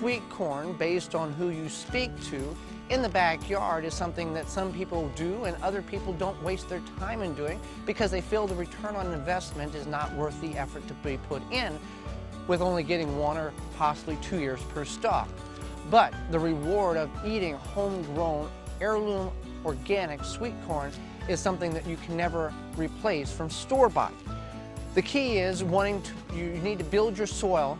sweet corn based on who you speak to in the backyard is something that some people do and other people don't waste their time in doing because they feel the return on investment is not worth the effort to be put in, with only getting 1 or possibly 2 years per stalk. But the reward of eating homegrown, heirloom, organic sweet corn is something that you can never replace from store-bought. The key is you need to build your soil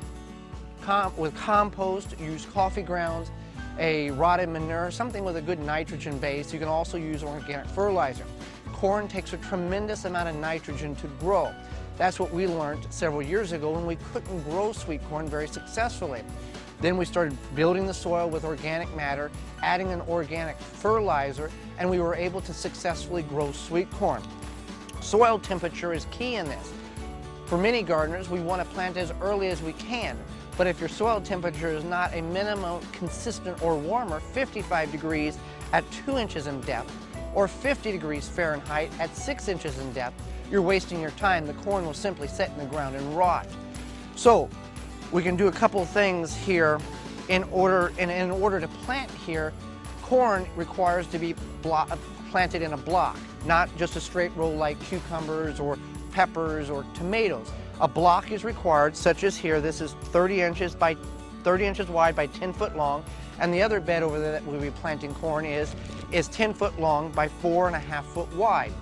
with compost, use coffee grounds, a rotted manure, something with a good nitrogen base. You can also use organic fertilizer. Corn takes a tremendous amount of nitrogen to grow. That's what we learned several years ago when we couldn't grow sweet corn very successfully. Then we started building the soil with organic matter, adding an organic fertilizer, and we were able to successfully grow sweet corn. Soil temperature is key in this. For many gardeners, we want to plant as early as we can, but if your soil temperature is not a minimum consistent or warmer, 55 degrees at 2 inches in depth, or 50 degrees Fahrenheit at 6 inches in depth, you're wasting your time. The corn will simply sit in the ground and rot. So we can do a couple things here in order to plant here. Corn requires to be planted in a block, not just a straight row like cucumbers or peppers or tomatoes. A block is required, such as here. This is 30 inches wide by 10 foot long, and the other bed over there that we'll be planting corn is 10 foot long by 4.5 foot wide.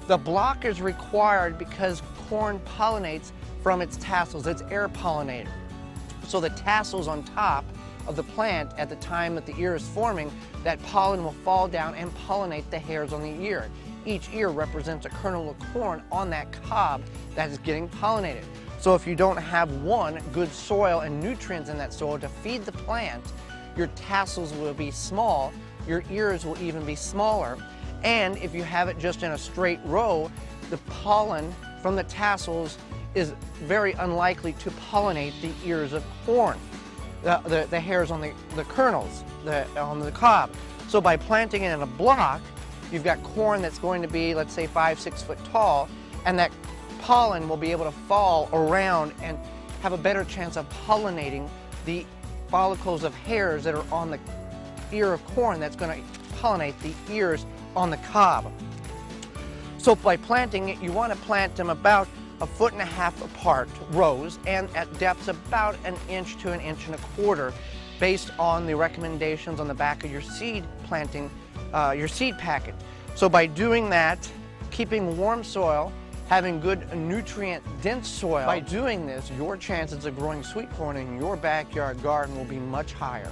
The block is required because corn pollinates from its tassels. It's air pollinated. So the tassels on top of the plant at the time that the ear is forming, that pollen will fall down and pollinate the hairs on the ear. Each ear represents a kernel of corn on that cob that is getting pollinated. So if you don't have good soil and nutrients in that soil to feed the plant, your tassels will be small, your ears will even be smaller, and if you have it just in a straight row, the pollen from the tassels is very unlikely to pollinate the ears of corn, the hairs on the kernels, on the cob. So by planting it in a block, you've got corn that's going to be, let's say, 5-6 foot tall, and that pollen will be able to fall around and have a better chance of pollinating the follicles of hairs that are on the ear of corn that's going to pollinate the ears on the cob. So by planting it, you want to plant them about 1.5 foot apart, rows, and at depths about 1 inch to 1.25 inches, based on the recommendations on the back of your seed planting, your seed packet. So by doing that, keeping warm soil, having good nutrient-dense soil, by doing this, your chances of growing sweet corn in your backyard garden will be much higher.